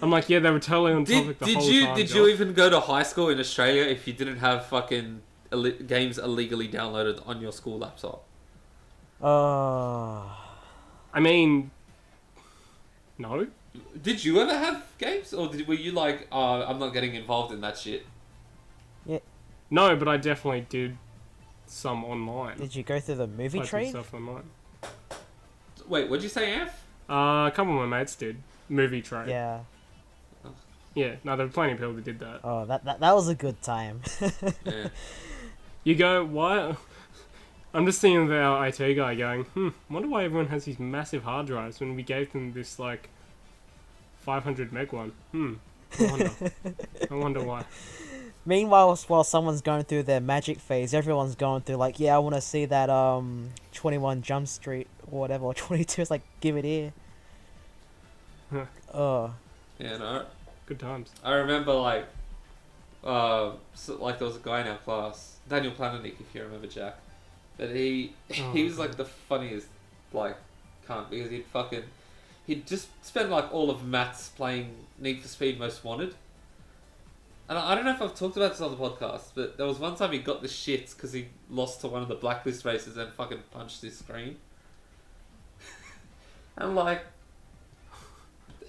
I'm like, yeah, they were totally on topic the whole time. Did you even go to high school in Australia if you didn't have fucking games illegally downloaded on your school laptop? I mean, no. Did you ever have games, or were you like, I'm not getting involved in that shit? Yeah. No, but I definitely did some online. Did you go through the movie I did trade? stuff online. Wait, what'd you say, Anf? A couple of my mates did. Movie trade. Yeah. Yeah, no, there were plenty of people that did that. Oh, that was a good time. Yeah. You go, why? I'm just thinking of our IT guy going, wonder why everyone has these massive hard drives when we gave them this, like, 500 meg one. I wonder why. Meanwhile, while someone's going through their magic phase, everyone's going through like, yeah, I want to see that 21 Jump Street or whatever, or 22. It's like, give it here. Huh. Oh. Yeah, no. Good times. I remember like there was a guy in our class, Daniel Plananik, if you remember, Jack. But he was like the funniest like cunt, because he'd just spend like all of maths playing Need for Speed Most Wanted. And I don't know if I've talked about this on the podcast, but there was one time he got the shits because he lost to one of the blacklist races and fucking punched his screen. And like,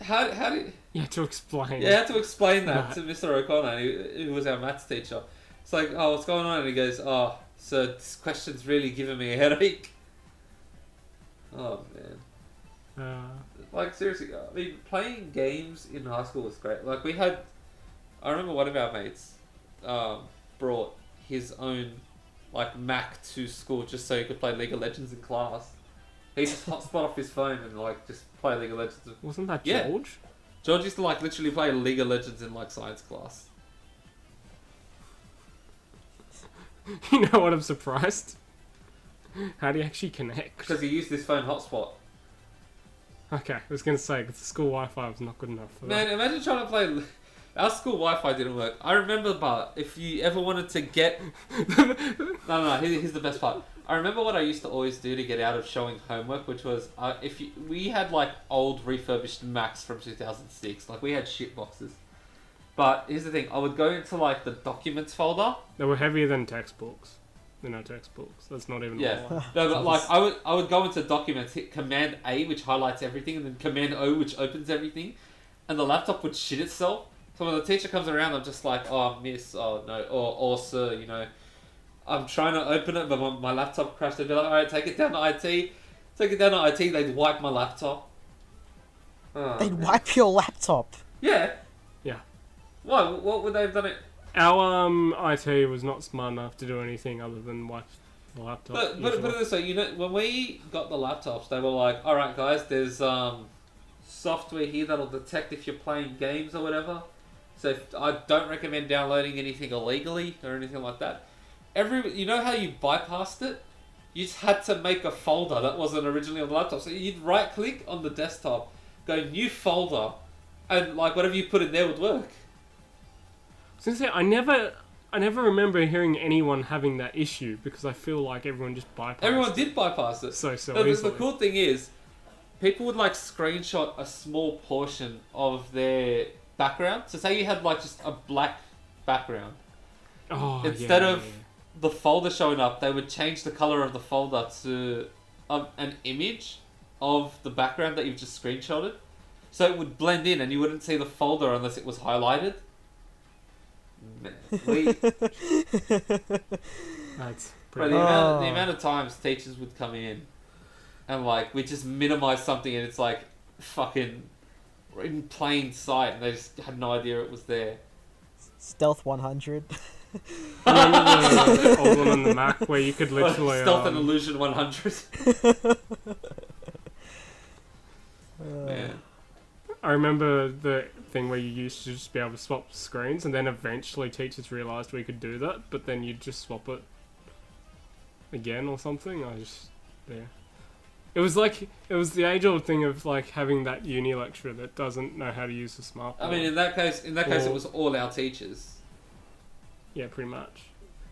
how did... You had to explain. Yeah, I had to explain that to Mr. O'Connor, who was our maths teacher. It's like, oh, what's going on? And he goes, oh, so this question's really giving me a headache. Oh, man. Like, seriously, I mean, playing games in high school was great. Like, I remember one of our mates brought his own, like, Mac to school just so he could play League of Legends in class. He just hotspot off his phone and, like, just play League of Legends. Wasn't that Yeah. George? George used to, like, literally play League of Legends in, like, science class. You know what, I'm surprised. How do you actually connect? Because he used his phone hotspot. Okay, I was going to say, 'cause the school Wi-Fi was not good enough for Man, that. imagine trying to play... Our school Wi-Fi didn't work. I remember, but if you ever wanted to get... No, here's the best part. I remember what I used to always do to get out of showing homework, which was... we had, like, old refurbished Macs from 2006. Like, we had shit boxes. But here's the thing. I would go into, like, the documents folder. They were heavier than textbooks. They're not textbooks. That's not even Yeah. one. No, but, like, I would go into documents, hit Command A, which highlights everything, and then Command O, which opens everything. And the laptop would shit itself. So when the teacher comes around, I'm just like, oh, miss, oh, no, or sir, you know. I'm trying to open it, but my laptop crashed. They'd be like, alright, take it down to IT. Take it down to IT, they'd wipe my laptop. Oh, They'd man. wipe your laptop. Yeah. Yeah. Why? What would they have done it? Our IT was not smart enough to do anything other than wipe the laptop. But put it this way, you know, when we got the laptops, they were like, alright guys, there's software here that'll detect if you're playing games or whatever. So I don't recommend downloading anything illegally or anything like that. You know how you bypassed it? You just had to make a folder that wasn't originally on the laptop. So you'd right click on the desktop, go new folder, and like whatever you put in there would work. Since I never remember hearing anyone having that issue, because I feel like everyone just bypassed Everyone it did bypass it. so No, easily. the cool thing is, people would like screenshot a small portion of their background. So say you had like just a black background. Oh, Instead yeah, of the folder showing up, they would change the color of the folder to an image of the background that you've just screenshotted. So it would blend in and you wouldn't see the folder unless it was highlighted. Man, That's bro, pretty. the amount of times teachers would come in and like we just minimize something and it's like fucking in plain sight and they just had no idea it was there. Stealth 100. Remember the old one on the Mac where you could literally Stealth and Illusion 100. Man. I remember the thing where you used to just be able to swap screens, and then eventually teachers realised we could do that, but then you'd just swap it again or something. It was the age-old thing of like having that uni lecturer that doesn't know how to use the smartphone. I mean, in that case, it was all our teachers. Yeah, pretty much.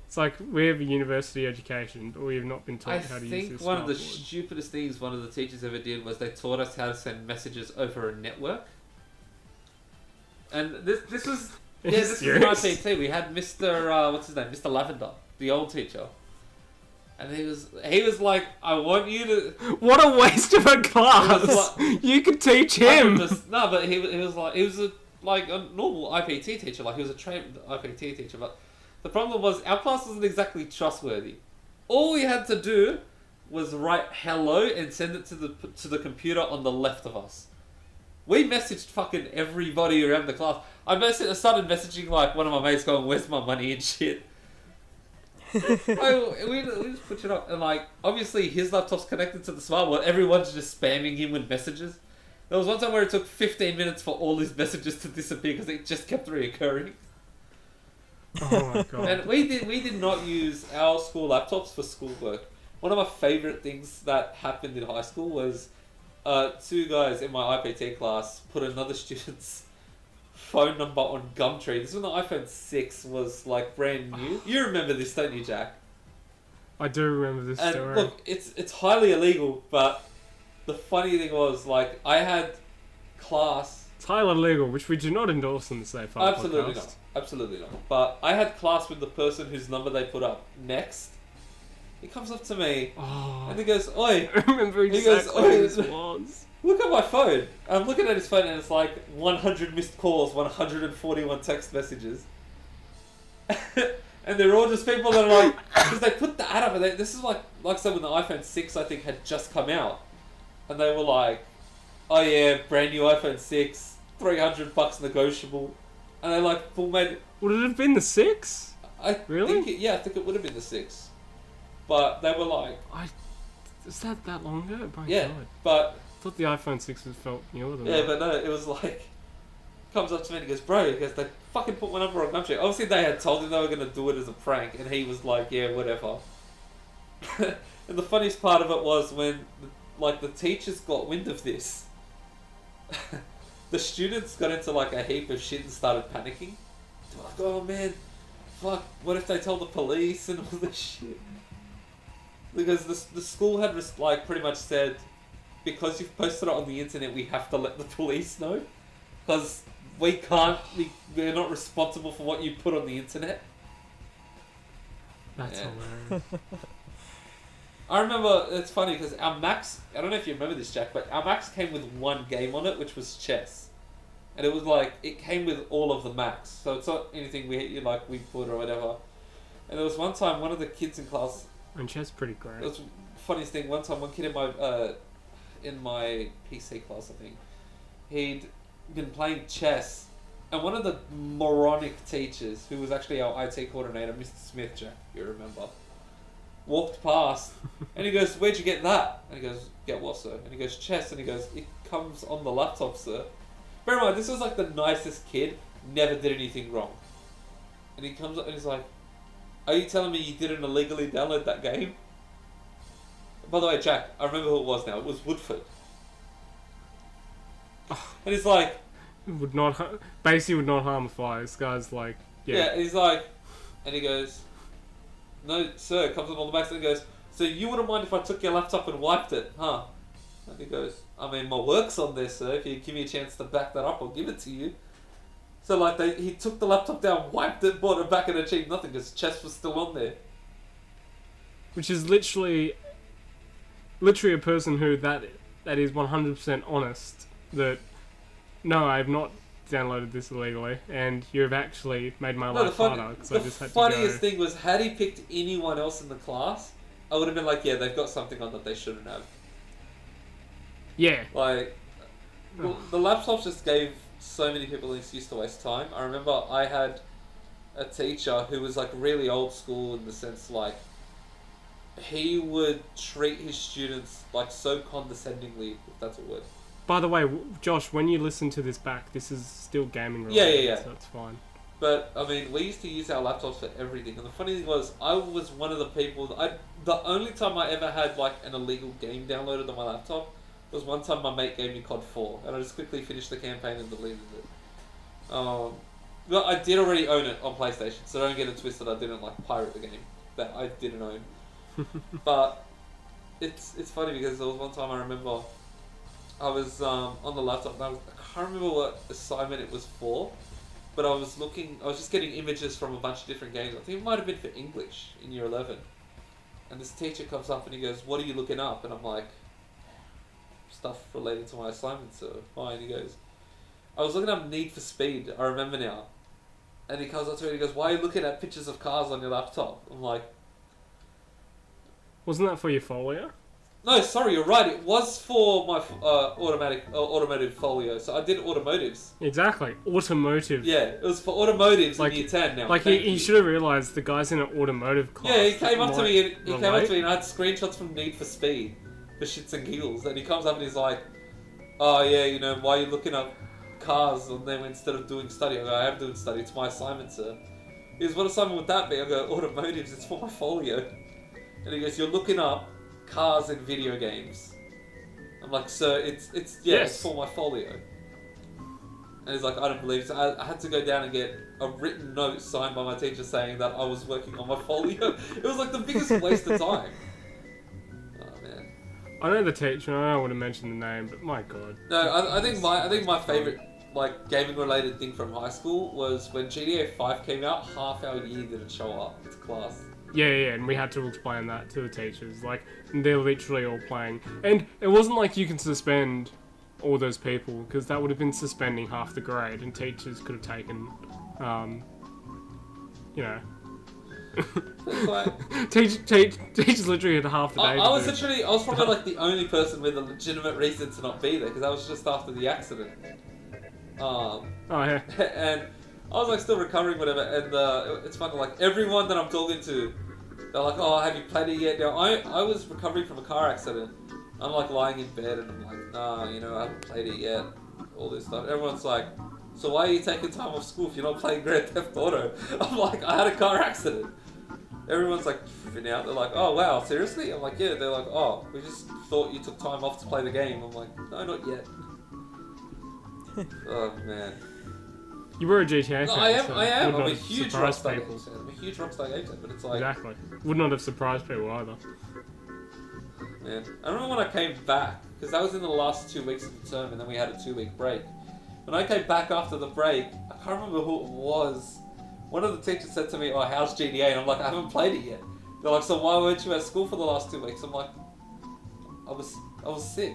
It's like we have a university education, but we have not been taught how to use this. I think one of the smartboard. stupidest things one of the teachers ever did was they taught us how to send messages over a network. And this was this was my PT. We had Mr. What's his name, Mr. Lavender, the old teacher. And he was like, I want you to... What a waste of a class! Like, you could teach him! No, but he was like a normal IPT teacher. Like, he was a trained IPT teacher. But the problem was, our class wasn't exactly trustworthy. All we had to do was write hello and send it to the computer on the left of us. We messaged fucking everybody around the class. I started messaging like one of my mates going, "Where's my money?" and shit. We just put it up, and like obviously his laptop's connected to the smartboard. Everyone's just spamming him with messages. There was one time where it took 15 minutes for all his messages to disappear because it just kept reoccurring. Oh my god! And we did not use our school laptops for schoolwork. One of my favourite things that happened in high school was two guys in my IPT class put another student's phone number on Gumtree. This is when the iPhone 6 was like brand new. You remember this, don't you, Jack? I do remember this story. Look, it's highly illegal, but the funny thing was, like, I had class... It's highly illegal, which we do not endorse on the Safe Harbor Absolutely podcast. not. Absolutely not. But I had class with the person whose number they put up next. He comes up to me and he goes, "Oi!" I remember exactly what this was. Look at my phone. I'm looking at his phone and it's like 100 missed calls, 141 text messages. And they're all just people that are like, because they put the ad up, and this is like so when the iPhone 6 I think had just come out, and they were like, "Oh yeah, brand new iPhone 6, $300 negotiable," and they like full made. Would it have been the 6? Really? I think it would have been the 6. But they were like... Is that long ago? My yeah, God. but... I thought the iPhone 6 was felt newer than that. Yeah, but no, it was like... Comes up to me and he goes, "Bro," he goes, "they fucking put my number on Gumtree." Obviously they had told him they were going to do it as a prank, and he was like, "Yeah, whatever." And the funniest part of it was when, like, the teachers got wind of this. The students got into like a heap of shit and started panicking. They're like, "Oh man, fuck, what if they tell the police and all this shit?" Because the school had like pretty much said, because you've posted it on the internet, we have to let the police know, because we're not responsible for what you put on the internet. That's hilarious. I remember, it's funny because our Macs, I don't know if you remember this, Jack, but our Macs came with one game on it, which was chess. And it was like, it came with all of the Macs, so it's not anything we put or whatever. And there was one time, one of the kids in class... And chess pretty great. It was the funniest thing, one time, one kid in my PC class, I think, he'd been playing chess, and one of the moronic teachers, who was actually our IT coordinator, Mr. Smith, Jack, you remember, walked past, and he goes, "Where'd you get that?" And he goes, "Get what, sir?" And he goes, "Chess." And he goes, "It comes on the laptop, sir." Bear in mind, this was like the nicest kid, never did anything wrong. And he comes up and he's like, "Are you telling me you didn't illegally download that game?" By the way, Jack, I remember who it was now. It was Woodford. And he's like... would not harm a fly. This guy's like... Yeah, and he's like... And he goes... "No, sir," it comes on all the Macs, and he goes, "So you wouldn't mind if I took your laptop and wiped it, huh?" And he goes, "I mean, my work's on there, sir. If you give me a chance to back that up, I'll give it to you." So like he took the laptop down, wiped it, brought it back, and achieved nothing because chess was still on there. Which is literally a person who that is 100% honest that no, I have not downloaded this illegally, and you've actually made my life harder because I just had to go. The funniest thing was, had he picked anyone else in the class, I would have been like, "Yeah, they've got something on that they shouldn't have." Yeah. Like, the laptops just gave so many people an excuse to waste time. I remember I had a teacher who was like really old school in the sense like he would treat his students like so condescendingly, if that's a word. By the way, Josh, when you listen to this back, this is still gaming related, yeah. So it's fine. But, I mean, we used to use our laptops for everything. And the funny thing was, I was one of the people... the only time I ever had, like, an illegal game downloaded on my laptop was one time my mate gave me COD 4. And I just quickly finished the campaign and deleted it. But I did already own it on PlayStation, so don't get it twisted. I didn't, like, pirate the game that I didn't own. But it's funny because there was one time I remember... I was on the laptop, and I can't remember what assignment it was for, but I was just getting images from a bunch of different games. I think it might have been for English in year 11. And this teacher comes up and he goes, "What are you looking up?" And I'm like, "Stuff related to my assignment, sir." Why? And he goes, "I was looking up Need for Speed. I remember now." And he comes up to me and he goes, "Why are you looking at pictures of cars on your laptop?" I'm like, wasn't that for your folio? "No, sorry, you're right. It was for my automotive folio. So I did automotives." Exactly, automotive. Yeah, it was for automotives like, in year 10 now. Like he should have realised the guy's in an automotive class. Yeah, he came up to me and I had screenshots from Need for Speed for shits and giggles. And he comes up and he's like, "Oh yeah, you know, why are you looking up cars on them instead of doing study?" I go, "I am doing study. It's my assignment, sir." He goes, "What assignment would that be?" I go, "Automotives. It's for my folio." And he goes, "You're looking up cars in video games." I'm like, "Sir, it's for my folio." And he's like, "I don't believe so." I had to go down and get a written note signed by my teacher saying that I was working on my folio. It was like the biggest waste of time. Oh man. I know the teacher. I don't want to mention the name, but my god. No, I think my favorite like gaming related thing from high school was when GTA 5 came out. Half our year didn't show up to class. Yeah, and we had to explain that to the teachers. Like, they're literally all playing. And it wasn't like you can suspend all those people, because that would have been suspending half the grade, and teachers could have taken, you know... Like, teachers literally had half the day I was probably like the only person with a legitimate reason to not be there, because that was just after the accident. Oh, yeah. And I was like still recovering, whatever, and it's funny, like everyone that I'm talking to, they're like, "Oh, have you played it yet?" Now, I was recovering from a car accident. I'm like lying in bed and I'm like, "Nah, you know, I haven't played it yet." All this stuff. Everyone's like, "So why are you taking time off school if you're not playing Grand Theft Auto?" I'm like, "I had a car accident." Everyone's like tripping out. They're like, "Oh wow, seriously?" I'm like, "Yeah." They're like, "Oh, we just thought you took time off to play the game." I'm like, "No, not yet." Oh man. You were a GTA fan. No, I am. So I am. would I'm a not have huge surprised Rockstar people. Games fan. I'm a huge Rockstar Games fan, but it's like... Exactly. Would not have surprised people either. Man, I remember when I came back, because that was in the last 2 weeks of the term, and then we had a 2-week break. When I came back after the break, I can't remember who it was. One of the teachers said to me, "Oh, how's GTA?" And I'm like, "I haven't played it yet." They're like, "So why weren't you at school for the last 2 weeks?" I'm like, I was sick.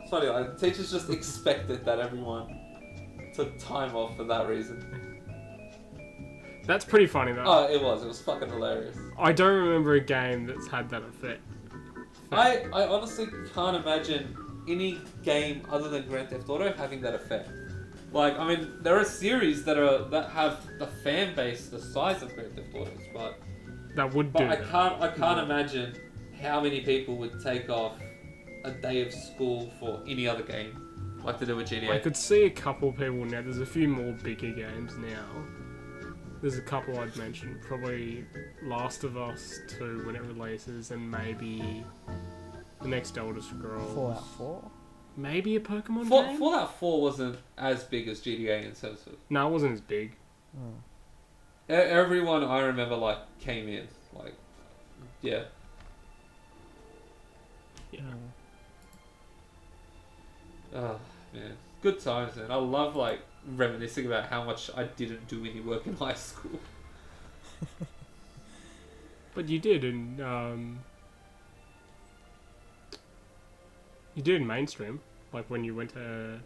It's funny, like, teachers just expected that everyone took time off for that reason. That's pretty funny though. Oh, it was fucking hilarious. I don't remember a game that's had that effect. I honestly can't imagine any game other than Grand Theft Auto having that effect. Like, I mean, there are series that have the fan base the size of Grand Theft Auto's, but that would do. I can't imagine how many people would take off a day of school for any other game like to do with GTA. I could see a couple people now. There's a few more bigger games now. There's a couple I'd mention. Probably Last of Us 2 when it releases, and maybe the next Elder Scrolls. Fallout 4? Maybe a Pokemon game? Fallout 4 wasn't as big as GTA in terms of... No, it wasn't as big. Everyone I remember, like, came in. Like, yeah. Yeah. Oh, man. Good times, man. I love, like, reminiscing about how much I didn't do any work in high school. But you did in mainstream. Like when you went to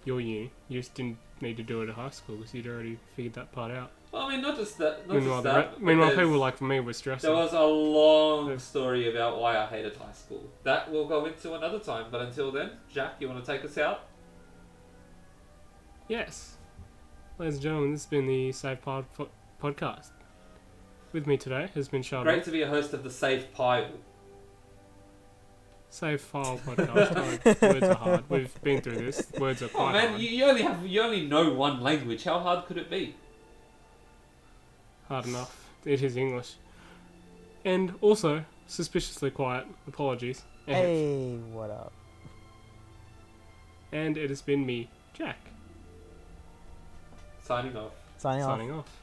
your uni, you just didn't need to do it at high school because you'd already figured that part out. Well, I mean, not just that. Meanwhile, people like me were stressed. There was a long story about why I hated high school. That we'll go into another time. But until then, Jack, you want to take us out? Yes. Ladies and gentlemen, this has been the Save Pile podcast. With me today has been Charbs. Great to be a host of the Save Pile. Save File podcast. Words are hard. We've been through this. Words are quite hard. You only know one language. How hard could it be? Hard enough. It is English. And also, suspiciously quiet. Apologies. Hey, what up? And it has been me, Jack. Signing off. Signing off. Signing off.